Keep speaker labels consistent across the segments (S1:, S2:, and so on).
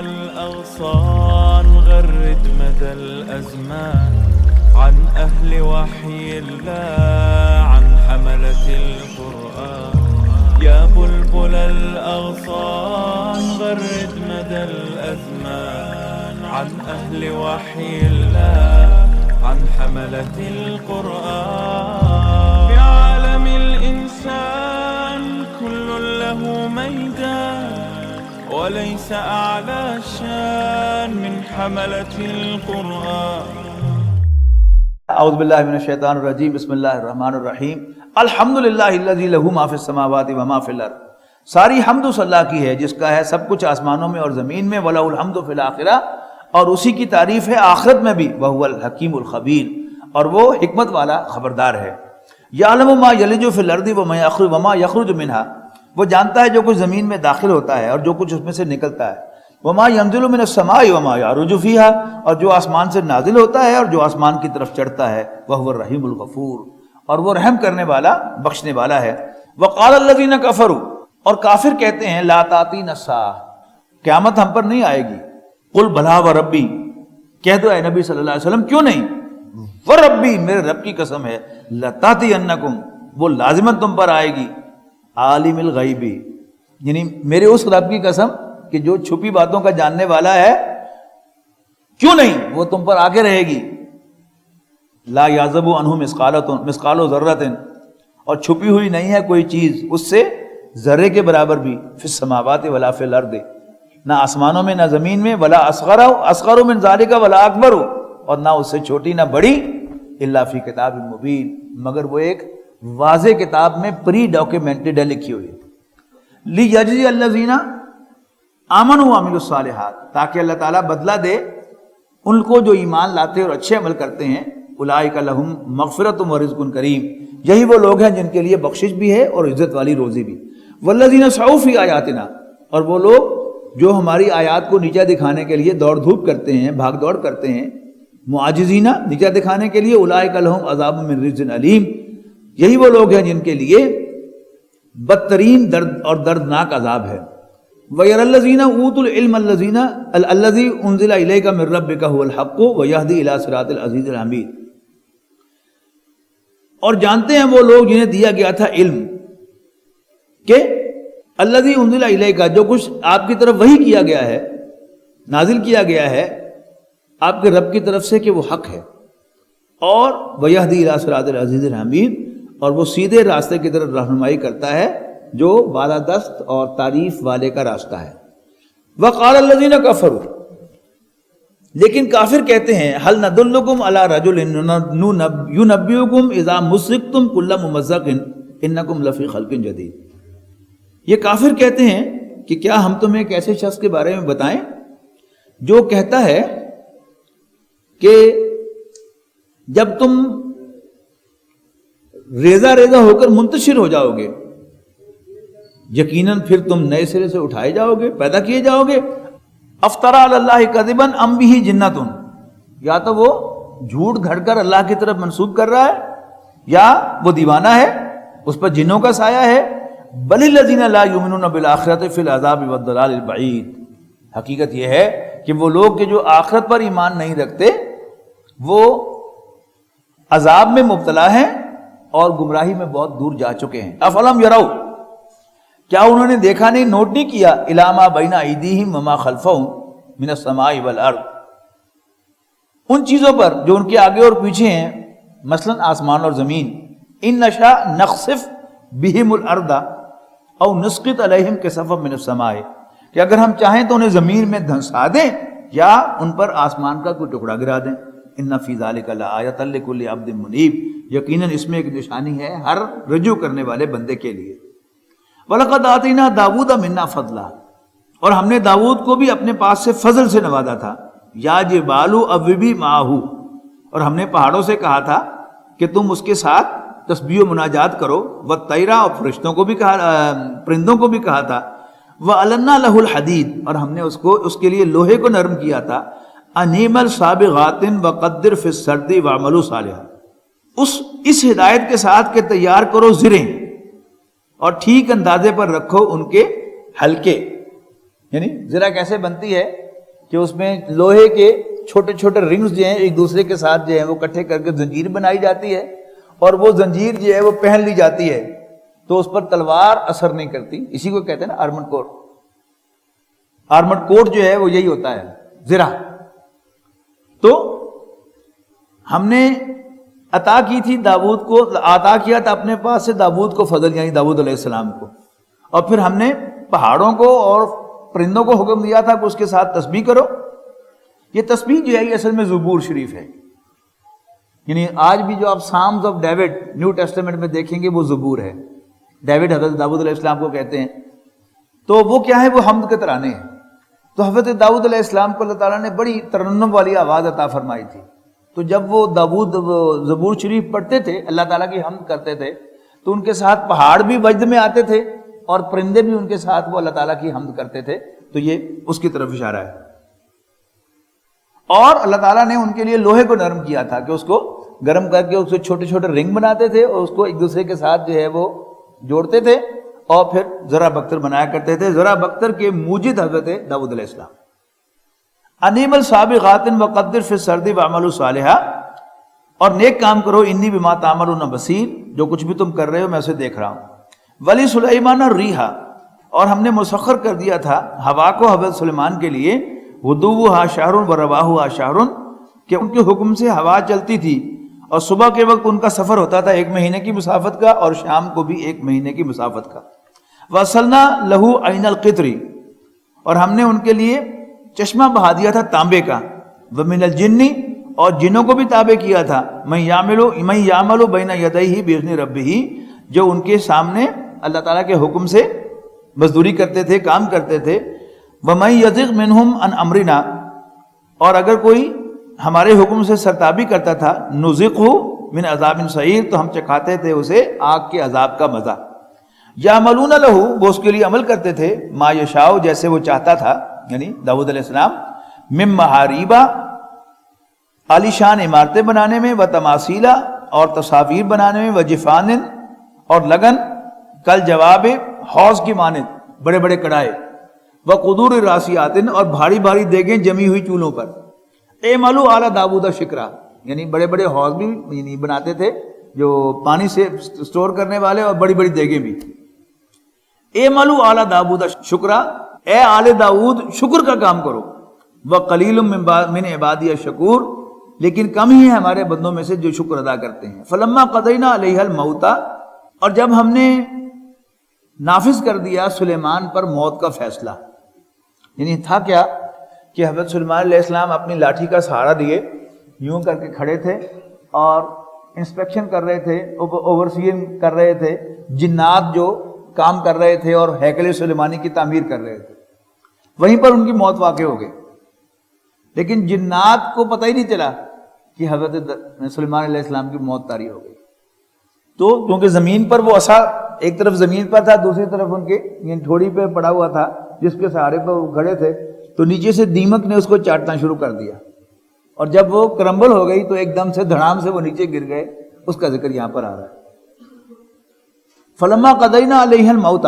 S1: الأغصان غرد مدى الأزمان عن أهل وحي الله عن حملة القرآن يا بلبل الأغصان غرد مدى الأزمان عن أهل وحي الله عن حملة القرآن في عالم الإنسان كل له ميدان وليس أعلى شان من حملة القرآن.
S2: اعوذ باللہ من الشیطان الرجیم بسم اللہ الرحمن الرحیم الحمدللہ الذی لہ ما فی السماوات و ما فی الارض. ساری حمد اس اللہ کی ہے جس کا ہے سب کچھ آسمانوں میں اور زمین میں. وَلَهُ الْحَمْدُ فِي الْآخِرَةِ، اور اسی کی تعریف ہے آخرت میں بھی. وَهُوَ الْحَكِيمُ الْخَبِيرُ، اور وہ حکمت والا خبردار ہے. يَعْلَمُ مَا يَلِجُ فِي الْأَرْضِ وَمَا يَخْرُجُ مِنْهَا، وہ جانتا ہے جو کچھ زمین میں داخل ہوتا ہے اور جو کچھ اس میں سے نکلتا ہے. وَمَا يَنزِلُ مِنَ السَّمَاءِ وَمَا يَعْرُجُ فِيهَا، اور جو آسمان سے نازل ہوتا ہے اور جو آسمان کی طرف چڑھتا ہے. وَهُوَ الرَّحِيمُ الْغَفُورُ، اور وہ رحم کرنے والا بخشنے والا ہے. وَقَالَ الَّذِينَ كَفَرُوا، اور کافر کہتے ہیں لَا تَأْتِينَا السَّاعَةُ، قیامت ہم پر نہیں آئے گی. قُلْ بَلَىٰ وَرَبِّي، کہہ دو اے نبی صلی اللہ علیہ وسلم کیوں نہیں. وَرَبِّي، میرے رب کی قسم ہے. لَتَأْتِيَنَّكُمْ، وہ لازماً تم پر آئے گی. عالم الغیب، یعنی میرے اس رب کی قسم کہ جو چھپی باتوں کا جاننے والا ہے، کیوں نہیں وہ تم پر آ کے رہے گی. لا یعزب عنہ مثقال ذرۃ، اور چھپی ہوئی نہیں ہے کوئی چیز اس سے ذرے کے برابر بھی. فی السماوات ولا فی الارض، نہ آسمانوں میں نہ زمین میں. ولا اصغر من ذالک ولا اکبر، اور نہ اس سے چھوٹی نہ بڑی. الا فی کتاب مبین، مگر وہ ایک واضح کتاب میں پری ڈاکیومنٹڈ ہے، لکھی ہوئی. لیجزی الذین آمنوا وعملوا الصالحات، تاکہ اللہ تعالیٰ بدلہ دے ان کو جو ایمان لاتے اور اچھے عمل کرتے ہیں. اولئک لہم مغفرۃ ورزق کریم، یہی وہ لوگ ہیں جن کے لیے بخشش بھی ہے اور عزت والی روزی بھی. والذین سعوا فی آیاتنا، اور وہ لوگ جو ہماری آیات کو نیچا دکھانے کے لیے دوڑ دھوپ کرتے ہیں، بھاگ دوڑ کرتے ہیں. معاجزین، نیچا دکھانے کے لیے. اولئک لہم عذاب من رجز علیم، یہی وہ لوگ ہیں جن کے لیے بدترین درد اور دردناک عذاب ہے. وَيَرَى الَّذِينَ أُوتُوا الْعِلْمَ الَّذِي أُنزِلَ إِلَيْكَ مِن رَّبِّكَ هُوَ الْحَقُّ وَيَهْدِي إِلَىٰ صِرَاطِ الْعَزِيزِ الْحَمِيدِ، اور جانتے ہیں وہ لوگ جنہیں دیا گیا تھا علم کہ الَّذِي أُنزِلَ إِلَيْكَ، جو کچھ آپ کی طرف وحی کیا گیا ہے، نازل کیا گیا ہے آپ کے رب کی طرف سے کہ وہ حق ہے. اور وَيَهْدِي إِلَىٰ صِرَاطِ الْعَزِيزِ الْحَمِيدِ، اور وہ سیدھے راستے کی طرف رہنمائی کرتا ہے جو بالادست اور تعریف والے کا راستہ ہے. وَقَالَ الَّذِينَ كَفَرُوا، لیکن کافر کہتے ہیں هَلْ نَدُلُّكُمْ عَلَىٰ رَجُلٍ يُنَبِّئُكُمْ إِذَا مُزِّقْتُمْ كُلَّ مُمَزَّقٍ إِنَّكُمْ لَفِي خَلْقٍ جَدِيدٍ. یہ کافر کہتے ہیں کہ کیا ہم تمہیں ایک ایسے شخص کے بارے میں بتائیں جو کہتا ہے کہ جب تم ریزہ ریزہ ہو کر منتشر ہو جاؤ گے، یقیناً پھر تم نئے سرے سے اٹھائے جاؤ گے، پیدا کیے جاؤ گے. افطرا علی اللہ کذبا ام بہ جنۃ، یا تو وہ جھوٹ گھڑ کر اللہ کی طرف منسوب کر رہا ہے یا وہ دیوانہ ہے، اس پر جنوں کا سایہ ہے. بل الذین لا یؤمنون بالآخرۃ فی العذاب والضلال البعید، حقیقت یہ ہے کہ وہ لوگ کہ جو آخرت پر ایمان نہیں رکھتے وہ عذاب میں مبتلا ہیں اور گمراہی میں بہت دور جا چکے ہیں. افلم یروا، کیا انہوں نے دیکھا نہیں، نوٹ نہیں کیا، الی ما بین ایدیہم وما خلفہم من السماء والارض، ان چیزوں پر جو ان کے آگے اور پیچھے ہیں، مثلا آسمان اور زمین. ان نشاء نخسف بہم الارض او نسقط علیہم کسفا من السماء، کہ اگر ہم چاہیں تو انہیں زمین میں دھنسا دیں یا ان پر آسمان کا کوئی ٹکڑا گرا دیں. ان فی ذلک لآیۃ لکل عبد منیب، یقیناً اس میں ایک نشانی ہے ہر رجوع کرنے والے بندے کے لیے. وَلَقَدْ آتَيْنَا دَاوُودَ مِنَّا فَضْلًا، اور ہم نے داؤد کو بھی اپنے پاس سے فضل سے نوازا تھا. یا جبال اوبی مَعَهُ، اور ہم نے پہاڑوں سے کہا تھا کہ تم اس کے ساتھ تسبیح و مناجات کرو. وَالطَّيْرَ، اور فرشتوں کو بھی کہا، پرندوں کو بھی کہا تھا. وَأَلَنَّا لَهُ الْحَدِيدَ، اور ہم نے اس کے لیے لوہے کو نرم کیا تھا. أَنِعْمَلْ سَابِغَاتٍ وَقَدِّرْ فِي السَّرْدِ وَاعْمَلُوا صَالِحًا، اس ہدایت کے ساتھ کہ تیار کرو زریں اور ٹھیک اندازے پر رکھو ان کے حلقے. یعنی زرہ کیسے بنتی ہے کہ اس میں لوہے کے چھوٹے چھوٹے رنگز جو ہیں ایک دوسرے کے ساتھ جو ہیں وہ کٹھے کر کے زنجیر بنائی جاتی ہے، اور وہ زنجیر جو ہے وہ پہن لی جاتی ہے تو اس پر تلوار اثر نہیں کرتی. اسی کو کہتے ہیں نا آرمڈ کوٹ. آرمڈ کوٹ جو ہے وہ یہی ہوتا ہے، زرہ. تو ہم نے عطا کی تھی داؤد کو، عطا کیا تھا اپنے پاس سے داؤد کو فضل، یعنی داؤد علیہ السلام کو. اور پھر ہم نے پہاڑوں کو اور پرندوں کو حکم دیا تھا کہ اس کے ساتھ تسبیح کرو. یہ تسبیح جو ہے یہ اصل میں زبور شریف ہے. یعنی آج بھی جو آپ psalms of David new testament میں دیکھیں گے وہ زبور ہے. ڈیوڈ حضرت داؤد علیہ السلام کو کہتے ہیں. تو وہ کیا ہے؟ وہ حمد کے ترانے ہیں. تو حضرت داؤد علیہ السلام کو اللہ تعالیٰ نے بڑی ترنم والی آواز عطا فرمائی تھی. تو جب وہ داؤد زبور شریف پڑھتے تھے، اللہ تعالیٰ کی حمد کرتے تھے، تو ان کے ساتھ پہاڑ بھی وجد میں آتے تھے اور پرندے بھی ان کے ساتھ وہ اللہ تعالیٰ کی حمد کرتے تھے. تو یہ اس کی طرف اشارہ ہے. اور اللہ تعالیٰ نے ان کے لیے لوہے کو نرم کیا تھا کہ اس کو گرم کر کے اس کو چھوٹے چھوٹے رنگ بناتے تھے اور اس کو ایک دوسرے کے ساتھ جو ہے وہ جوڑتے تھے اور پھر ذرا بختر بنایا کرتے تھے. ذرا بختر کے موجد حضرت داؤد علیہ السلام. انیب السابغات وقدر فی السرد واعملوا صالحا، اور نیک کام کرو، انی بما تعملون بصیر، جو کچھ بھی تم کر رہے ہو میں اسے دیکھ رہا ہوں. ولی سلیمان الریح، اور ہم نے مسخر کر دیا تھا ہوا کو حضرت سلیمان کے لیے، غدوہا شہر و رواہا شہر، کہ ان کے حکم سے ہوا چلتی تھی اور صبح کے وقت ان کا سفر ہوتا تھا 1 مہینے کی مسافت کا اور شام کو بھی 1 مہینے کی مسافت کا. وصلنا لہو عین القطر، اور ہم نے ان کے لیے چشمہ بہا دیا تھا تانبے کا. ومن الجن، اور جنوں کو بھی تابع کیا تھا. من یعمل بین یدیہ باذن ربہ، جو ان کے سامنے اللہ تعالیٰ کے حکم سے مزدوری کرتے تھے، کام کرتے تھے. ومن یزغ منہم عن امرنا، اور اگر کوئی ہمارے حکم سے سرتابی کرتا تھا، نذقہ من عذاب سعیر، تو ہم چکھاتے تھے اسے آگ کے عذاب کا مزہ. یعملون لہ، وہ اس کے لیے عمل کرتے تھے، ما یشاء، جیسے وہ چاہتا تھا، یعنی داؤد علیہ السلام، من محاریبہ، عالی شان عمارتیں بنانے میں، و تماثیلا، اور تصاویر بنانے میں، و جفان، اور لگن، کل جواب، حوض کی مانند بڑے بڑے کڑائے، و قدور راسیات، اور بھاری بھاری دیگیں جمی ہوئی چولہوں پر. اعملوا آل داؤد شکرا، یعنی بڑے بڑے حوض بھی یعنی بناتے تھے جو پانی سے سٹور کرنے والے، اور بڑی بڑی دیگیں بھی. اعملوا آل داؤد شکرا، اے آل داؤد شکر کا کام کرو. وقلیل من عبادی الشکور، لیکن کم ہی ہیں ہمارے بندوں میں سے جو شکر ادا کرتے ہیں. فلما قضینا علیہ الموت، اور جب ہم نے نافذ کر دیا سلیمان پر موت کا فیصلہ، یعنی تھا کیا کہ حضرت سلیمان علیہ السلام اپنی لاٹھی کا سہارا دیے یوں کر کے کھڑے تھے اور انسپیکشن کر رہے تھے، اوورسیئنگ کر رہے تھے جنات جو کام کر رہے تھے اور ہیکل سلیمانی کی تعمیر کر رہے تھے. وہیں پر ان کی موت واقع ہو گئی. لیکن جنات کو پتہ ہی نہیں چلا کہ حضرت سلیمان علیہ السلام کی موت طاری ہو گئی. تو کیونکہ زمین پر وہ عصا ایک طرف زمین پر تھا، دوسری طرف ان کے یعنی ٹھوڑی پہ پڑا ہوا تھا جس کے سہارے پر وہ کھڑے تھے، تو نیچے سے دیمک نے اس کو چاٹنا شروع کر دیا، اور جب وہ کرمبل ہو گئی تو ایک دم سے دھڑام سے وہ نیچے گر گئے. اس کا ذکر یہاں پر آ رہا ہے. فلما قضینا علیہ الموت،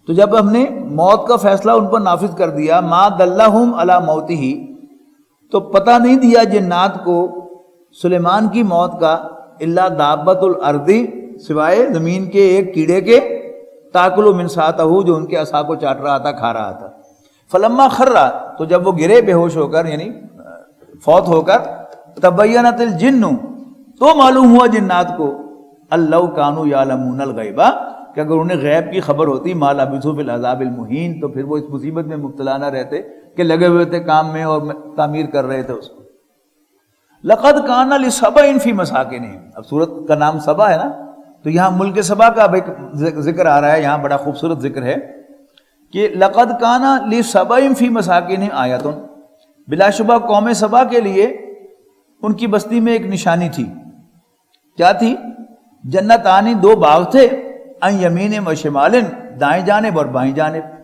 S2: تو جب ہم نے موت کا فیصلہ ان پر نافذ کر دیا، ما دلہم علی موتہ، تو پتہ نہیں دیا جنات کو سلیمان کی موت کا، الا دابۃ الارض، سوائے زمین کے ایک کیڑے کے، تاکل من ساتہ، جو ان کے عصا کو چاٹ رہا تھا، کھا رہا تھا. فلما خر، تو جب وہ گرے بے ہوش ہو کر یعنی فوت ہو کر، تبینت الجن، تو معلوم ہوا جنات کو، اللو کانوا یعلمون الغیب، کہ اگر انہیں غیب کی خبر ہوتی، ما لبثوا فی العذاب المہین، تو پھر وہ اس مصیبت میں مبتلا نہ رہتے کہ لگے ہوئے تھے کام میں اور تعمیر کر رہے تھے اس کو. لقد کان لسبأ فی مساکنہم، اب سورت کا نام سبا ہے نا، تو یہاں ملک سبا کا اب ایک ذکر آ رہا ہے. یہاں بڑا خوبصورت ذکر ہے کہ لقد کان لسبأ فی مساکنہم آیۃ، بلا شبہ قوم سبا کے لیے ان کی بستی میں ایک نشانی تھی. کیا تھی؟ جنتانی، 2 باغ تھے، ان یمین و شمال، دائیں جانب اور بائیں جانب.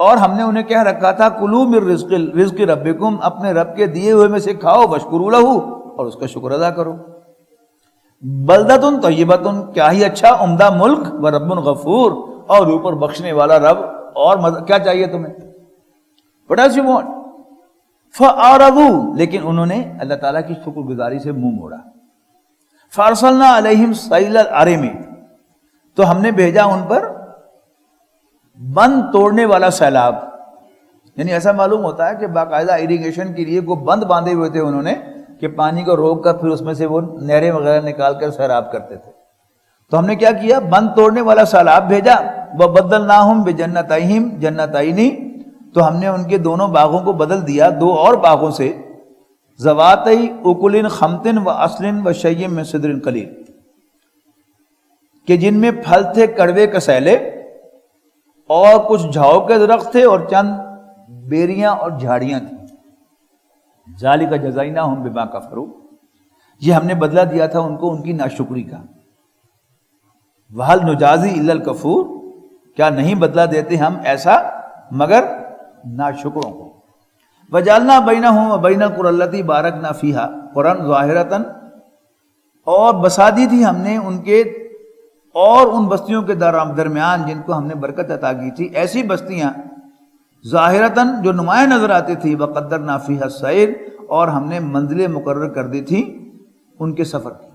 S2: اور ہم نے انہیں کہہ رکھا تھا، کلوا من رزق ربکم، اپنے رب کے دیے ہوئے میں سے کھاؤ، واشکروا لہ، اور اس کا شکر ادا کرو. بلدۃ طیبۃ، کیا ہی اچھا عمدہ ملک، و رب غفور، اور اوپر بخشنے والا رب، اور کیا چاہیے تمہیں؟ What else you want? فَأَعْرَضُوا لیکن انہوں نے اللہ تعالیٰ کی شکر گزاری سے منہ موڑا. فَأَرْسَلْنَا عَلَيْهِمْ سَيْلَ الْعَرِمِ تو ہم نے بھیجا ان پر بند توڑنے والا سیلاب. یعنی ایسا معلوم ہوتا ہے کہ باقاعدہ ایریگیشن کے لیے وہ بند باندھے ہوئے تھے انہوں نے کہ پانی کو روک کر پھر اس میں سے وہ نہریں وغیرہ نکال کر سیراب کرتے تھے. تو ہم نے کیا کیا؟ بند توڑنے والا سیلاب بھیجا. وَبَدَّلْنَاهُمْ بِجَنَّتَيْهِمْ جَنَّتَيْنِ تو ہم نے ان کے دونوں باغوں کو بدل دیا دو اور باغوں سے. ذَوَاتَيْ أُكُلٍ خَمْطٍ وَأَصْلٍ وَشَيْءٍ مِّن سِدْرٍ قَلِيلٍ کہ جن میں پھل تھے کڑوے کسیلے اور کچھ جھاؤ کے درخت تھے اور چند بیریاں اور جھاڑیاں تھیں. ذَلِكَ جَزَيْنَاهُمْ بِمَا كَفَرُوا یہ ہم نے بدلہ دیا تھا ان کو ان کی ناشکری کا. وَهَلْ نُجَازِي إِلَّا الْكَفُورَ کیا نہیں بدلہ دیتے ہم ایسا مگر ناشکروں کو. وَجَعَلْنَا بَيْنَهُمْ وَبَيْنَ الْقُرَى الَّتِي بَارَكْنَا فِيهَا قُرًى ظَاهِرَةً اور بسا دی تھی ہم نے ان کے اور ان بستیوں کے درمیان جن کو ہم نے برکت عطا کی تھی ایسی بستیاں ظاہرتاً جو نمایاں نظر آتی تھی. وَقَدَّرْنَا فِيهَا السَّيْرَ اور ہم نے منزلیں مقرر کر دی تھی ان کے سفر کی.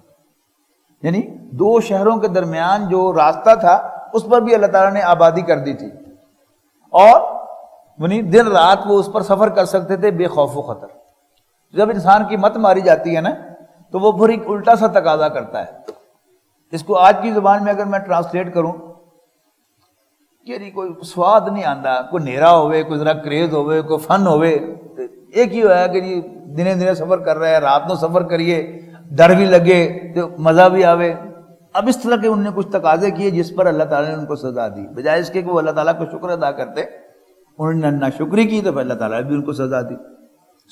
S2: یعنی دو شہروں کے درمیان جو راستہ تھا اس پر بھی اللہ تعالیٰ نے آبادی کر دی تھی اور یعنی دن رات وہ اس پر سفر کر سکتے تھے بے خوف و خطر. جب انسان کی مت ماری جاتی ہے نا تو وہ پھر ایک الٹا سا تقاضا کرتا ہے. اس کو آج کی زبان میں اگر میں ٹرانسلیٹ کروں کہ کوئی سواد نہیں آتا, کوئی نیرا ہوئے, کوئی ذرا کریز ہوئے, کوئی فن ہوئے. ایک ہی ہوا کہ جی دنے دنے سفر کر رہے ہیں, رات میں سفر کریے, ڈر بھی لگے تو مزہ بھی آوے. اب اس طرح کے انہوں نے کچھ تقاضے کیے جس پر اللہ تعالیٰ نے ان کو سزا دی. بجائے اس کے کہ وہ اللہ تعالیٰ کو شکر ادا کرتے انہوں نے ناشکری کی تو پھر اللہ تعالیٰ نے بھی ان کو سزا دی.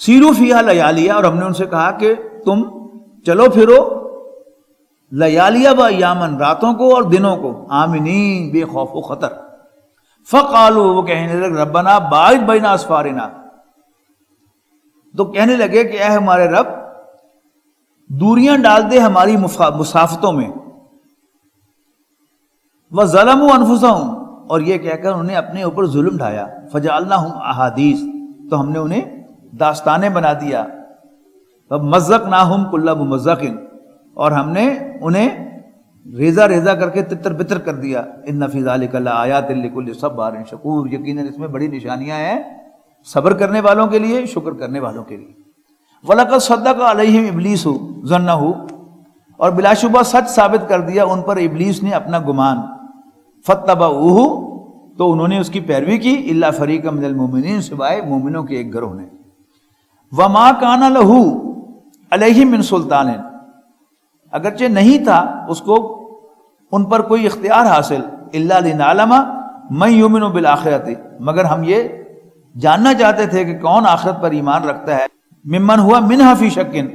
S2: سیرو فیہا لیالیہ اور ہم نے ان سے کہا کہ تم چلو پھرو لیالیہ و ایامن راتوں کو اور دنوں کو آمنین بے خوف و خطر. فقالوا وہ کہنے لگے ربنا باعد بین اسفارنا تو کہنے لگے کہ اے ہمارے رب دوریاں ڈال دے ہماری مسافتوں میں. وَظَلَمُوا أَنفُسَهُمْ اور یہ کہہ کر انہوں نے اپنے اوپر ظلم ڈھایا. فَجَعَلْنَاهُمْ أَحَادِيث تو ہم نے انہیں داستانیں بنا دیا. وَمَزَّقْنَاهُمْ كُلَّ مُمَزَّقٍ اور ہم نے انہیں ریزہ ریزہ کر کے تتر بتر کر دیا. إِنَّ فِي ذَلِكَ لَآيَاتٍ لِكُلِّ صَبَّارٍ شَكُورٍ یقیناً اس میں بڑی نشانیاں ہیں صبر کرنے والوں کے لیے, شکر کرنے والوں کے لیے. وَلَقَدْ صَدَّقَ عَلَيْهِمْ إِبْلِيسُ ظَنَّهُ اور بلا شبہ سچ ثابت کر دیا ان پر ابلیس نے اپنا گمان. فَاتَّبَعُوهُ تو انہوں نے اس کی پیروی کی. إِلَّا فَرِيقًا مِنَ الْمُؤْمِنِينَ سوائے مومنوں کے ایک گروہ نے. وَمَا كَانَ لَهُ عَلَيْهِمْ مِنْ سُلْطَانٍ اگرچہ نہیں تھا اس کو ان پر کوئی اختیار حاصل. إِلَّا لِنَعْلَمَ مَن يُؤْمِنُ بِالْآخِرَةِ مگر ہم یہ جاننا چاہتے تھے کہ کون آخرت پر ایمان رکھتا ہے. ممن ہوا منہا فی شکن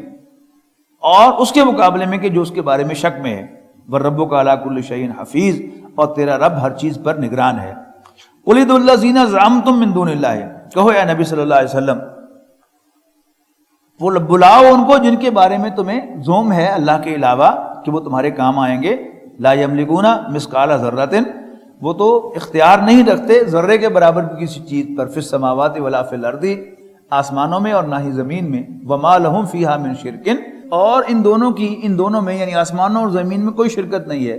S2: اور اس کے مقابلے میں کہ جو اس کے بارے میں شک میں ہے. وَرَبُّكَ عَلَىٰ كُلِّ شَيْءٍ حَفِيظٌ اور تیرا رب ہر چیز پر نگران ہے. قُلِ ادْعُوا الَّذِينَ زَعَمْتُم مِّن دُونِ اللَّهِ کہو اے نبی صلی اللہ علیہ وسلم وہ بلاؤ ان کو جن کے بارے میں تمہیں زوم ہے اللہ کے علاوہ کہ وہ تمہارے کام آئیں گے. لا یملکون مثقال ذرۃ وہ تو اختیار نہیں رکھتے ذرے کے برابر کسی چیز پر. فی السماوات ولا فی الارض آسمانوں میں اور نہ ہی زمین میں. وما لہم فیہا من شرک اور ان دونوں میں یعنی آسمانوں اور زمین میں کوئی شرکت نہیں ہے.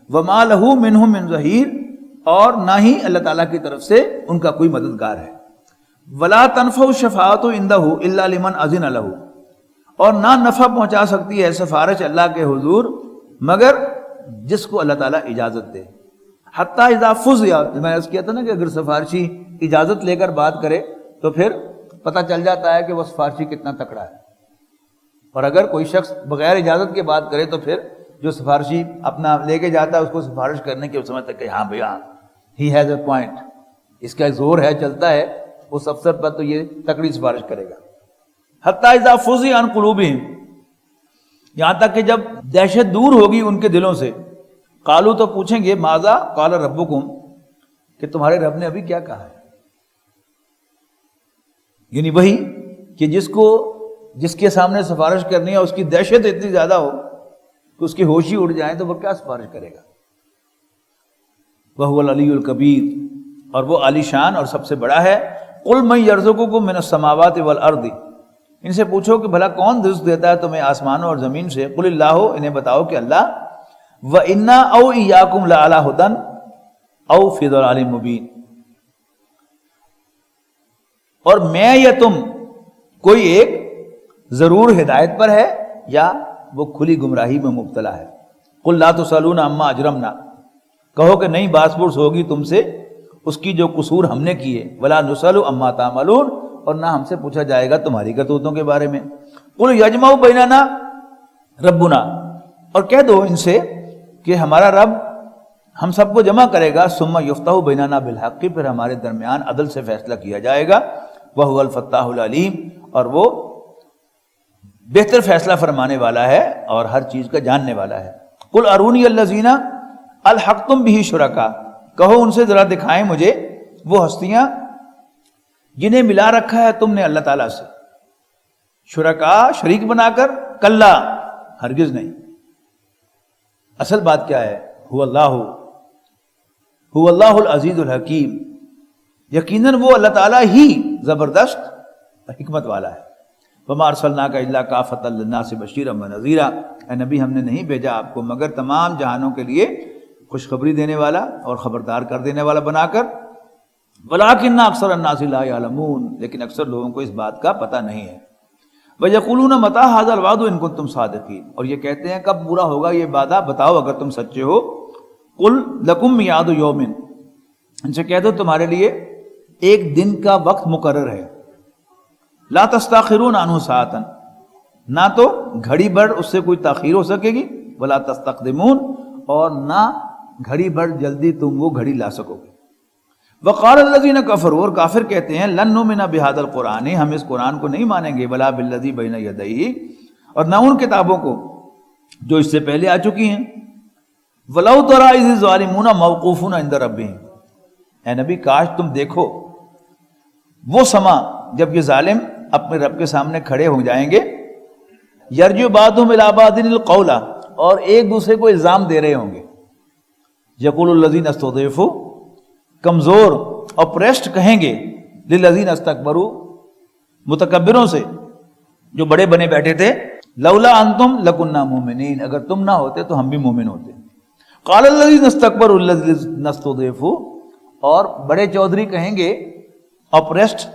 S2: وما لہ منہم من ظہیر اور نہ ہی اللہ تعالیٰ کی طرف سے ان کا کوئی مددگار ہے. ولا تنفع الشفاعۃ عندہ الا لمن اذن لہ اور نہ نفع پہنچا سکتی ہے سفارش اللہ کے حضور مگر جس کو اللہ تعالیٰ اجازت دے. حتیٰ اذا فزع میں نے کیا تھا نا کہ اگر سفارشی اجازت لے کر بات کرے تو پھر پتہ چل جاتا ہے کہ وہ سفارشی کتنا تکڑا ہے. اور اگر کوئی شخص بغیر اجازت کے بات کرے تو پھر جو سفارشی اپنا لے کے جاتا ہے اس کو سفارش کرنے کے سمجھتا ہے کہ ہاں بھیا ہی ہیز اے پوائنٹ, اس کا زور ہے, چلتا ہے, اس افسر پر تو یہ تکڑی سفارش کرے گا. حتیٰ اذا فزع عن قلوبہم یہاں تک کہ جب دہشت دور ہوگی ان کے دلوں سے. قالو تو پوچھیں گے ماذا قال ربکم کہ تمہارے رب نے ابھی کیا کہا ہے. یعنی وہی کہ جس کے سامنے سفارش کرنی ہے اس کی دہشت اتنی زیادہ ہو کہ اس کی ہوش ہی اڑ جائیں تو وہ کیا سفارش کرے گا. وَهُوَ الْعَلِيُّ الْكَبِيرُ اور وہ عالی شان اور سب سے بڑا ہے. قل من یرزقکم من السماوات والارض، ان سے پوچھو کہ بھلا کون رزق دیتا ہے تمہیں آسمانوں اور زمین سے؟ قل اللہ، انہیں بتاؤ کہ اللہ، وَإِنَّا أَوْ إِيَّاكُمْ لَعَلَىٰ هُدًى أَوْ فِي ضَلَالٍ مُبِينٍ، اور میں یا تم کوئی ایک ضرور ہدایت پر ہے یا وہ کھلی گمراہی میں مبتلا ہے۔ قل لا تسألون عما اجرمنا، کہو کہ نہیں باس پرس ہوگی تم سے اس کی جو قصور ہم نے کیے، ولا نسأل عما تعملون، اور نہ ہم سے پوچھا جائے گا تمہاری کرتوتوں کے بارے میں۔ قل یجمع بیننا ربنا، اور کہہ دو ان سے کہ ہمارا رب ہم سب کو جمع کرے گا، ثم یفتح بیننا بالحق، پھر ہمارے درمیان عدل سے فیصلہ کیا جائے گا، وہو الفتاح العلیم، اور وہ بہتر فیصلہ فرمانے والا ہے اور ہر چیز کا جاننے والا ہے۔ قل ارونی الذین الحقتم بہ شرکا، کہو ان سے ذرا دکھائیں مجھے وہ ہستیاں جنہیں ملا رکھا ہے تم نے اللہ تعالیٰ سے، شرکا شریک بنا کر، کلا ہرگز نہیں۔ اصل بات کیا ہے؟ هو اللہ العزیز الحکیم، یقیناً وہ اللہ تعالیٰ ہی زبردست حکمت والا ہے۔ وما ارسلناک الا کافۃ للناس بشیرا ونذیرا، اے نبی ہم نے نہیں بھیجا آپ کو مگر تمام جہانوں کے لیے خوشخبری دینے والا اور خبردار کر دینے والا بنا کر، ولکن اکثر الناس لا یعلمون، لیکن اکثر لوگوں کو اس بات کا پتہ نہیں ہے۔ وَيَقُولُونَ مَتَىٰ هَٰذَا الْوَعْدُ إِن كُنتُمْ صَادِقِينَ، اور یہ کہتے ہیں کب پورا ہوگا یہ وعدہ، بتاؤ اگر تم سچے ہو۔ قُلْ لَكُمْ مِيعَادُ يَوْمٍ، ان سے کہہ دو تمہارے لیے ایک دن کا وقت مقرر ہے، لا تستاخرون عنہ ساعۃ، نہ تو گھڑی بھر اس سے کوئی تاخیر ہو سکے گی، ولا تستقدمون، اور نہ گھڑی بھر جلدی تم وہ گھڑی لا سکو گے۔ وقال الذین کفروا، اور کافر کہتے ہیں، لن نؤمن بہذا القرآن، ہم اس قرآن کو نہیں مانیں گے، ولا بالذی بین یدیہ، اور نہ ان کتابوں کو جو اس سے پہلے آ چکی ہیں۔ ولو تری اذ الظالمون موقوفون عند ربہم، اے نبی کاش تم دیکھو وہ سما جب یہ ظالم اپنے رب کے سامنے کھڑے ہو جائیں گے، یرجع بعضهم الی بعض القول، اور ایک دوسرے کو الزام دے رہے ہوں گے، یقول الذین استضعفوا، کمزور اپریسٹ کہیں گے، للذین استکبروا، متکبروں سے جو بڑے بنے بیٹھے تھے، لولا انتم لکنا مومنین، اگر تم نہ ہوتے تو ہم بھی مومن ہوتے۔ قال الذین استکبروا للذین استضعفوا، اور بڑے چودھری کہیں گے اپریسٹ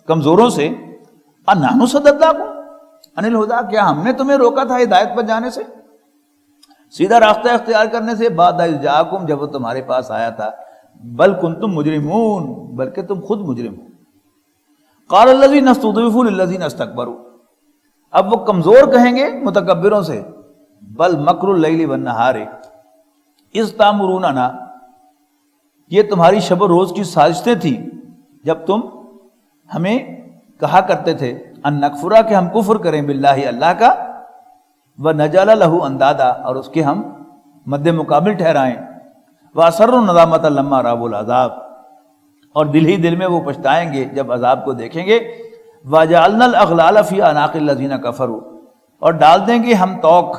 S2: کمزوروں سے، انحن صددناکم عن الہدی، کیا ہم نے تمہیں روکا تھا ہدایت پر جانے سے، سیدھا راستہ اختیار کرنے سے، بعد اذ جاءکم، جب وہ تمہارے پاس آیا تھا، بل کنتم مجرمون، بلکہ تم خود مجرم ہو۔ قال الذین استضعفوا للذین استکبروا، اب وہ کمزور کہیں گے متکبروں سے، بل مکر اللیل والنہار اذ تامروننا، یہ تمہاری شب و روز کی سازشیں تھیں جب تم ہمیں کہا کرتے تھے، ان نکفرا، کہ ہم کفر کریں، باللہ اللہ کا، ونجعل لہ اندادا، اور اس کے ہم مد مقابل ٹھہرائیں، وَأَسَرُّوا النَّدَامَةَ لَمَّا رَأَوُا الْعَذَابَ، اور دل ہی دل میں وہ پچھتائیں گے جب عذاب کو دیکھیں گے، وَجَعَلْنَا الْأَغْلَالَ فِي أَعْنَاقِ الَّذِينَ كَفَرُوا، اور ڈال دیں گے ہم توق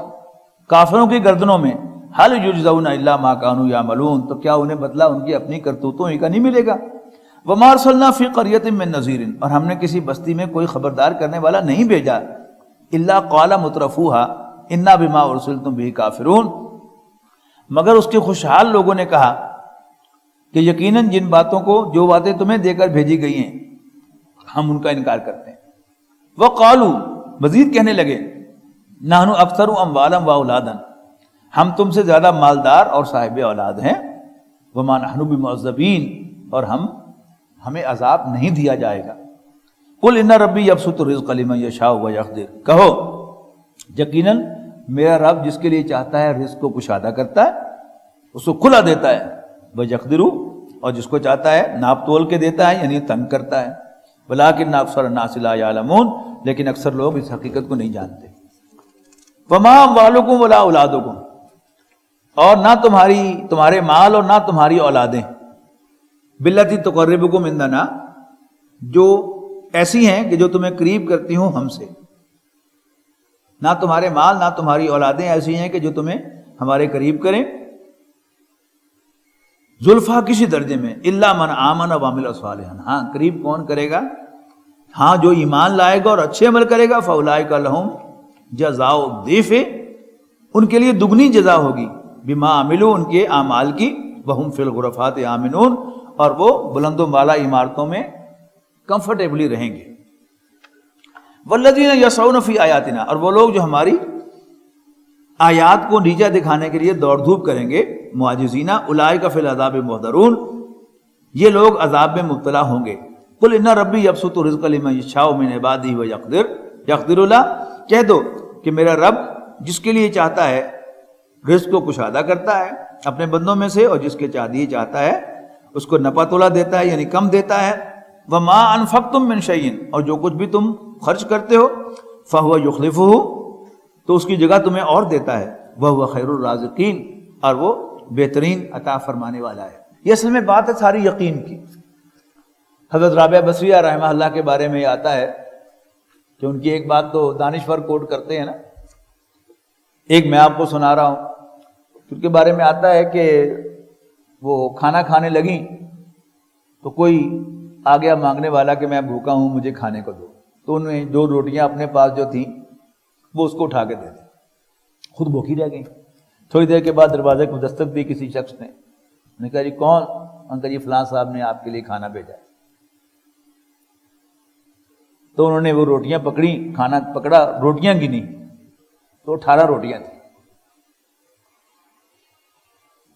S2: کافروں کی گردنوں میں، هَلْ يُجْزَوْنَ إِلَّا مَا كَانُوا يَعْمَلُونَ، تو کیا انہیں بدلہ ان کی اپنی کرتوتوں ہی کا نہیں ملے گا۔ وَمَا أَرْسَلْنَا فِي قَرْيَةٍ مِّن نَذِيرٍ، اور ہم نے کسی بستی میں کوئی خبردار کرنے والا نہیں بھیجا، إِلَّا قَالَ مُتْرَفُوهَا إِنَّا بِمَا أُرْسِلْتُم بِهِ كَافِرُونَ، مگر اس کے خوشحال لوگوں نے کہا کہ یقیناً جن باتوں کو، جو باتیں تمہیں دے کر بھیجی گئی ہیں، ہم ان کا انکار کرتے ہیں۔ وَقَالُوا، مزید کہنے لگے، نَحْنُ أَكْثَرُ أَمْوَالًا وَأَوْلَادًا، ہم تم سے زیادہ مالدار اور صاحب اولاد ہیں، وَمَا نَحْنُ بِمُعَذَّبِينَ، اور ہمیں عذاب نہیں دیا جائے گا۔ قُلْ إِنَّ رَبِّي يَبْسُطُ الرِّزْقَ لِمَن يَشَاءُ وَيَقْدِرُ، کہو یقیناً میرا رب جس کے لیے چاہتا ہے رزق کو کشادہ کرتا ہے، اس کو کھلا دیتا ہے، وَيَقْدِرُ، اور جس کو چاہتا ہے ناپ تول کے دیتا ہے، یعنی تنگ کرتا ہے، وَلَٰكِنَّ أَكْثَرَ النَّاسِ لَا يَعْلَمُونَ، لیکن اکثر لوگ اس حقیقت کو نہیں جانتے۔ وَمَا أَمْوَالُكُمْ وَلَا أَوْلَادُكُمْ، اور نہ تمہارے مال اور نہ تمہاری اولادیں، بِالَّتِي تُقَرِّبُكُمْ عِندَنَا، جو ایسی ہیں کہ جو تمہیں قریب کرتی ہوں ہم سے، نہ تمہارے مال نہ تمہاری اولادیں ایسی ہیں کہ جو تمہیں ہمارے قریب کریں، زلفا کسی درجے میں، الا من آمن وعمل صالحا، ہاں قریب کون کرے گا؟ ہاں جو ایمان لائے گا اور اچھے عمل کرے گا، فاولئک لہم جزاء الضعف، ان کے لیے دگنی جزا ہوگی، بما عملوا، ان کے اعمال کی، وہم فی الغرفات آمنون، اور وہ بلند و بالا عمارتوں میں کمفرٹیبلی رہیں گے۔ والذین یسعون فی آیاتنا، اور وہ لوگ جو ہماری آیات کو نیچا دکھانے کے لیے دوڑ دھوپ کریں گے، معاجزین، اولئک فی العذاب محضرون، یہ لوگ عذاب میں مبتلا ہوں گے۔ قل ان ربی یبسط الرزق لمن یشاء من عبادہ ویقدر له، کہہ دو کہ میرا رب جس کے لیے چاہتا ہے رزق کو کشادہ کرتا ہے اپنے بندوں میں سے، اور جس کے چاہتا ہے اس کو نپا تولا دیتا ہے، یعنی کم دیتا ہے۔ وما انفقتم من شیء، اور جو کچھ بھی تم خرچ کرتے ہو، فہو یخلفہ، تو اس کی جگہ تمہیں اور دیتا ہے، وہو خیر الرازقین، اور وہ بہترین عطا فرمانے والا ہے۔ یہ اصل میں بات ہے ساری یقین کی۔ حضرت رابعہ بصریہ رحمہ اللہ کے بارے میں یہ آتا ہے کہ ان کی ایک بات تو دانشور کوٹ کرتے ہیں نا، ایک میں آپ کو سنا رہا ہوں۔ ان کے بارے میں آتا ہے کہ وہ کھانا کھانے لگیں تو کوئی آ گیا مانگنے والا کہ میں بھوکا ہوں، مجھے کھانے کو دو، تو انہوں نے جو روٹیاں اپنے پاس جو تھیں وہ اس کو اٹھا کے دے دی، خود بھوکی رہ گئی۔ تھوڑی دیر کے بعد دروازے کو دستک دی کسی شخص نے کہا جی کون؟ انہوں نے کہا جی فلاں صاحب نے آپ کے لیے کھانا بھیجا ہے۔ تو انہوں نے وہ روٹیاں پکڑی، کھانا پکڑا، روٹیاں گنی تو 18 روٹیاں تھیں۔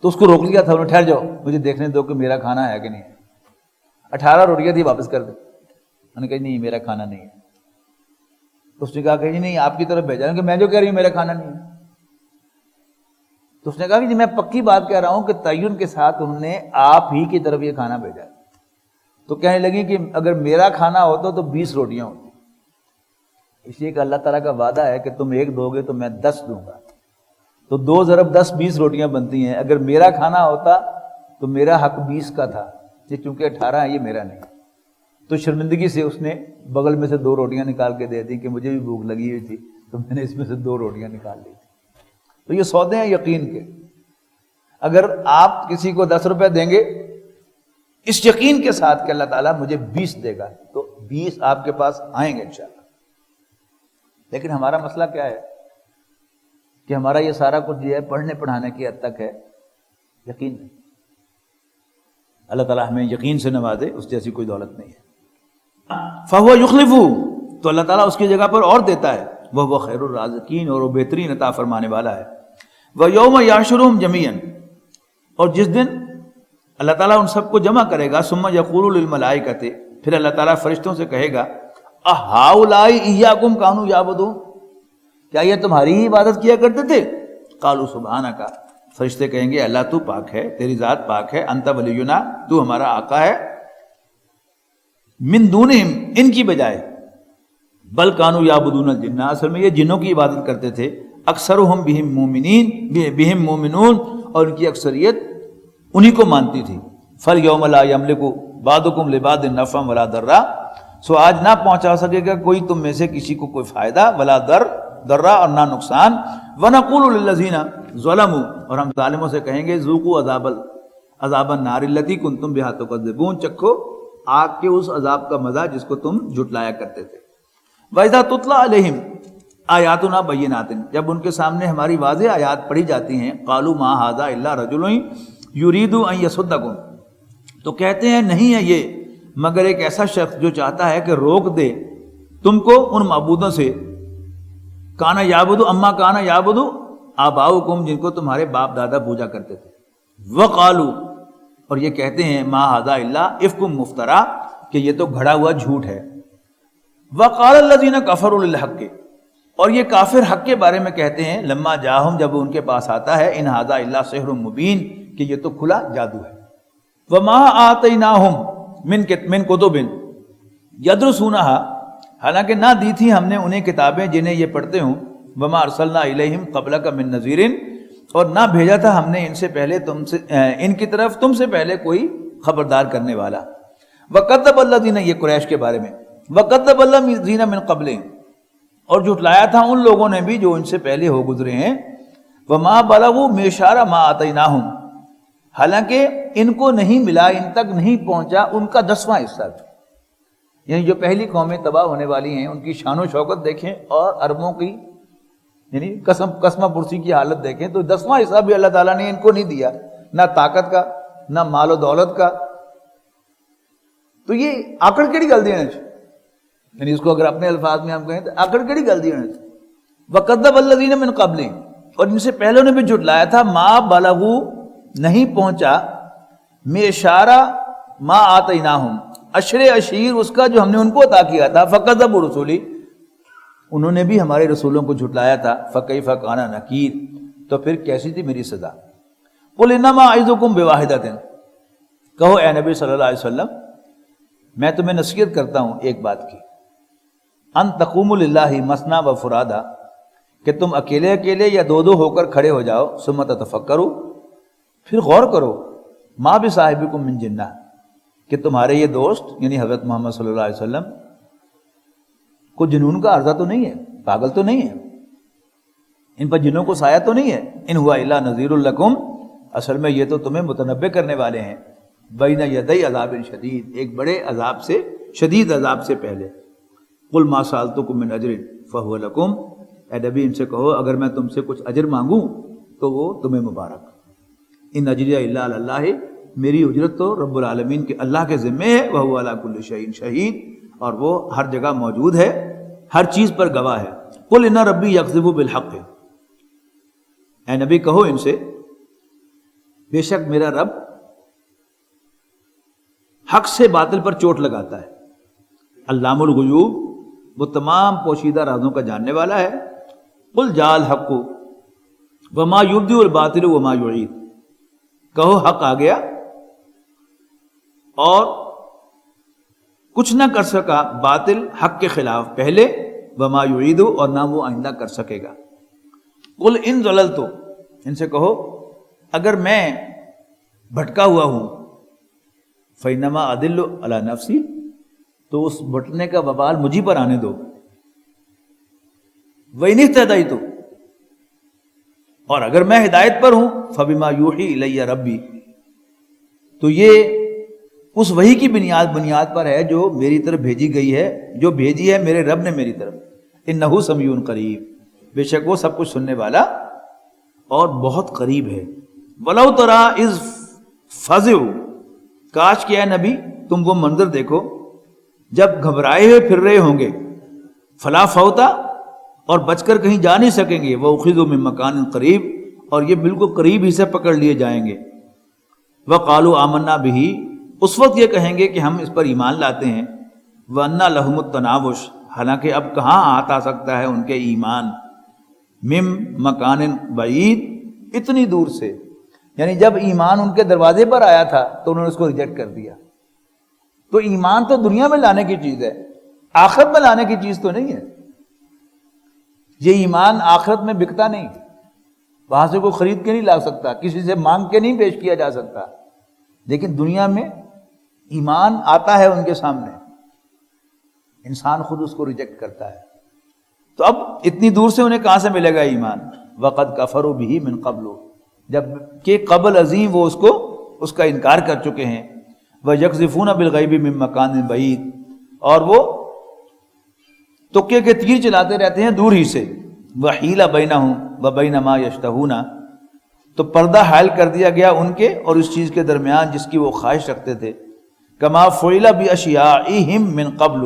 S2: تو اس کو روک لیا تھا، انہوں نے ٹھہر جاؤ مجھے دیکھنے دو کہ میرا کھانا ہے کہ نہیں ہے۔ 18 روٹیاں تھی، واپس کر دیں۔ انہوں نے کہا نہیں میرا کھانا نہیں ہے۔ تو اس نے کہا کہ نہیں آپ کی طرف بھیجا، کہ میں جو کہہ رہی ہوں میرا کھانا نہیں ہے۔ تو اس نے کہا کہ جی میں پکی بات کہہ رہا ہوں کہ تعین کے ساتھ انہوں نے آپ ہی کی طرف یہ کھانا بھیجا۔ تو کہنے لگی کہ اگر میرا کھانا ہوتا تو 20 روٹیاں ہوتی، اس لیے کہ اللہ تعالیٰ کا وعدہ ہے کہ تم ایک دو گے تو میں 10 دوں گا، تو 2 ضرب 10 20 روٹیاں بنتی ہیں۔ اگر میرا کھانا ہوتا تو میرا حق 20 کا تھا، یہ چونکہ 18 ہے یہ میرا نہیں۔ تو شرمندگی سے اس نے بغل میں سے 2 روٹیاں نکال کے دے دی کہ مجھے بھی بھوک لگی ہوئی تھی تو میں نے اس میں سے 2 روٹیاں نکال لی تھی۔ تو یہ سودے ہیں یقین کے۔ اگر آپ کسی کو 10 روپے دیں گے اس یقین کے ساتھ کہ اللہ تعالیٰ مجھے 20 دے گا، تو 20 آپ کے پاس آئیں گے انشاءاللہ۔ لیکن ہمارا مسئلہ کیا ہے کہ ہمارا یہ سارا کچھ جو ہے پڑھنے پڑھانے کی حد تک ہے، یقین نہیں۔ اللہ تعالیٰ ہمیں یقین سے نوازے، اس جیسی کوئی دولت نہیں ہے۔ فَهُوَ يُخْلِفُ، تو اللہ تعالیٰ اس کی جگہ پر اور دیتا ہے، وہ خیر الرازقین، اور وہ بہترین عطا فرمانے والا ہے۔ وَيَوْمَ يَحْشُرُهُمْ جَمِيعًا، اور جس دن اللہ تعالیٰ ان سب کو جمع کرے گا، ثُمَّ يَقُولُ لِلْمَلَائِكَةِ، پھر اللہ تعالیٰ فرشتوں سے کہے گا، أَهَٰؤُلَاءِ إِيَّاكُمْ كَانُوا يَعْبُدُونَ، کیا یہ تمہاری ہی عبادت کیا کرتے تھے؟ قَالُوا سُبْحَانَكَ، فرشتے کہیں گے اللہ تو پاک ہے، تیری ذات پاک ہے، انت ولینا، تو ہمارا آقا ہے، من دونہم، ان کی بجائے، بل کانوا یعبدون الجن، اصل میں یہ جنوں کی عبادت کرتے تھے، اکثرہم بہم مومنون، اور ان کی اکثریت انہی کو مانتی تھی۔ فالیوم لا یملک بعضکم لبعض نفعا ولا ضرا، سو آج نہ پہنچا سکے گا کوئی تم میں سے کسی کو کوئی فائدہ، ولا ضرا، اور نہ نقصان۔ ونقول للذین ظلموا، اور ہم ظالموں سے کہیں گے، ذوقوا عذاب النار التی کنتم بہا تکذبون، چکھو آگ کے اس عذاب کا مزہ جس کو تم جھٹلایا کرتے تھے۔ وَإِذَا تُتْلَىٰ عَلَيْهِمْ آیاتنا بینات، جب ان کے سامنے ہماری واضح آیات پڑھی جاتی ہیں، قالوا ما ھذا الا رجل یرید ان یصدکم، تو کہتے ہیں نہیں ہے یہ مگر ایک ایسا شخص جو چاہتا ہے کہ روک دے تم کو ان معبودوں سے، کانا یعبد اما کانا یعبد آباؤکم، جن کو تمہارے باپ دادا پوجا کرتے تھے۔ وقالوا، اور یہ کہتے ہیں، ما ھذا الا افک مفترا، کہ یہ تو گھڑا ہوا جھوٹ ہے۔ وقال الذین کفروا للحق، اور یہ کافر حق کے بارے میں کہتے ہیں، لما جاہم، جب ان کے پاس آتا ہے، ان ھذا الا سحر مبین، کہ یہ تو کھلا جادو ہے۔ وما آتیناہم من کتب یدرسونہا، حالانکہ نہ دی تھی ہم نے انہیں کتابیں جنہیں یہ پڑھتے ہوں، وما ارسلنا الیہم قبلک من نذیر، اور نہ بھیجا تھا ہم نے ان سے پہلے ان کی طرف تم سے پہلے کوئی خبردار کرنے والا۔ وکذب الذین، یہ قریش کے بارے میں، وکذب الذین من قبلہم، اور جھٹلایا تھا ان لوگوں نے بھی جو ان سے پہلے ہو گزرے ہیں۔ وما بلغوا معشار ما آتیناہم، حالانکہ ان کو نہیں ملا، ان تک نہیں پہنچا ان کا 10واں حصہ بھی. یعنی جو پہلی قومیں تباہ ہونے والی ہیں ان کی شان و شوکت دیکھیں اور عربوں کی یعنی قسمہ پرسی کی حالت دیکھیں تو 10واں حصہ بھی اللہ تعالیٰ نے ان کو نہیں دیا، نہ طاقت کا نہ مال و دولت کا. تو یہ آکڑ کیڑی گل دی یعنی اس کو اگر اپنے الفاظ میں ہم کہیں تو آکڑ کیڑی گل دی. وَكَذَّبَ الَّذِينَ مِن قَبْلِهِمْ، اور ان سے پہلے نے بھی جھٹلایا تھا. ما بلغو، نہیں پہنچا، معشارہ ما آتیناہم، اشر اشیر اس کا جو ہم نے ان کو عطا کیا تھا. فَكَذَّبُوا رُسُلِي، انہوں نے بھی ہمارے رسولوں کو جھٹلایا تھا. فَكَيْفَ كَانَ نَكِيرٌ، تو پھر کیسی تھی میری سزا. قُلْ إِنَّمَا أَعِظُكُمْ بِوَاحِدَةٍ، کہو اے نبی صلی اللہ علیہ وسلم میں تمہیں نصیحت کرتا ہوں ایک بات کی. ان تقوموا للہ مثنی و فرادا، کہ تم اکیلے اکیلے یا دو دو ہو کر کھڑے ہو جاؤ. ثم تتفکروا، پھر غور کرو. ما بصاحبکم من جنہ، کہ تمہارے یہ دوست یعنی حضرت محمد صلی اللہ علیہ وسلم کو جنون کا عرضہ تو نہیں ہے، پاگل تو نہیں ہے، ان پر جنوں کو سایہ تو نہیں ہے. ان ہوا الا نذیر لکم، اصل میں یہ تو تمہیں متنبع کرنے والے ہیں. بین یدی عذاب شدید، ایک بڑے عذاب سے، شدید عذاب سے پہلے. قل ما سألتکم من اجر فہو لکم، اے نبی ان سے کہو اگر میں تم سے کچھ اجر مانگوں تو وہ تمہیں مبارک. ان اجریہ الا علی اللہ، میری اجرت تو رب العالمین کے اللہ کے ذمے ہے. وہو علی کل شیء شہید، اور وہ ہر جگہ موجود ہے، ہر چیز پر گواہ ہے. قل ان ربی یکذب بالحق، اے نبی کہو ان سے بے شک میرا رب حق سے باطل پر چوٹ لگاتا ہے. علام الغیوب، وہ تمام پوشیدہ رازوں کا جاننے والا ہے. قل جاء الحق وما یبدئ الباطل وما یعید، کہو حق آ گیا اور کچھ نہ کر سکا باطل حق کے خلاف پہلے، وما یعید، اور نہ وہ آئندہ کر سکے گا. قل ان ضللت، ان سے کہو اگر میں بھٹکا ہوا ہوں، فینما اضل علی نفسی، تو اس بھٹکنے کا وبال مجھی پر آنے دو. وَإِنِ اهْتَدَيْتُ، اور اگر میں ہدایت پر ہوں، فَبِمَا يُوحِي إِلَيَّ رَبِّي، تو یہ اس وحی کی بنیاد پر ہے جو میری طرف بھیجی گئی ہے، جو بھیجی ہے میرے رب نے میری طرف. إِنَّهُ سَمِيعٌ قَرِيبٌ، بے شک وہ سب کچھ سننے والا اور بہت قریب ہے. وَلَوْ تَرَىٰ إِذْ فَزِعُوا، کاش کہ اے نبی تم وہ منظر دیکھو جب گھبرائے ہوئے پھر رہے ہوں گے. فلا فوتا، اور بچ کر کہیں جا نہیں سکیں گے. وَأُخِذُوا مِن مَّكَانٍ قَرِيبٍ، اور یہ بالکل قریب ہی سے پکڑ لیے جائیں گے. وَقَالُوا آمَنَّا بِهِ، اس وقت یہ کہیں گے کہ ہم اس پر ایمان لاتے ہیں. وَأَنَّىٰ لَهُمُ التَّنَاوُشُ، حالانکہ اب کہاں آ سکتا ہے ان کے ایمان. مِن مَّكَانٍ بَعِيدٍ، اتنی دور سے. یعنی جب ایمان ان کے دروازے پر آیا تھا تو انہوں نے اس کو ریجیکٹ کر دیا. تو ایمان تو دنیا میں لانے کی چیز ہے، آخرت میں لانے کی چیز تو نہیں ہے. یہ ایمان آخرت میں بکتا نہیں، وہاں سے کوئی خرید کے نہیں لا سکتا، کسی سے مانگ کے نہیں پیش کیا جا سکتا. لیکن دنیا میں ایمان آتا ہے ان کے سامنے، انسان خود اس کو ریجیکٹ کرتا ہے. تو اب اتنی دور سے انہیں کہاں سے ملے گا ایمان؟ وَقَدْ كَفَرُوا بِهِ مِن قَبْلُ، جب کہ قبل عظیم وہ اس کا انکار کر چکے ہیں. وَيَقْذِفُونَ بِالْغَيْبِ مِن مَّكَانٍ بَعِيدٍ، اور وہ تکے کے تیر چلاتے رہتے ہیں دور ہی سے. وَحِيلَ بَيْنَهُمْ وَبَيْنَ مَا يَشْتَهُونَ، تو پردہ حائل کر دیا گیا ان کے اور اس چیز کے درمیان جس کی وہ خواہش رکھتے تھے. كَمَا فُعِلَ بِأَشْيَاعِهِمْ مِن قَبْلُ،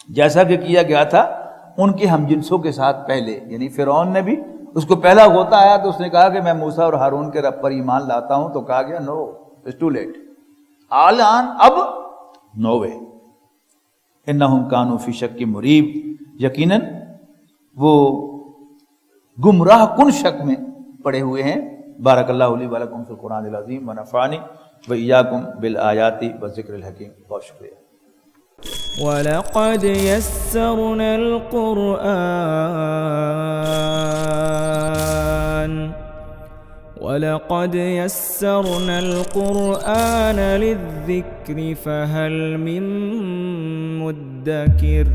S2: جیسا کہ کیا گیا تھا ان کے ہم جنسوں کے ساتھ پہلے. یعنی فرعون نے بھی، اس کو پہلا غوطہ آیا تو اس نے کہا کہ میں موسیٰ اور ہارون کے رب پر ایمان لاتا ہوں، تو کہا گیا نو، اٹس ٹو لیٹ، آلان اب نو وے. انہم کانوا فی شک مریب، یقیناً وہ گمراہ کن شک میں پڑے ہوئے ہیں. بارک اللہ لی ولکم فی القرآن العظیم ونفعنی وإیاکم بالآیات والذکر الحکیم. بہت شکریہ.
S1: وَلَقَدْ يَسَّرْنَا الْقُرْآنَ لِلذِّكْرِ فَهَلْ مِن مُّدَّكِرٍ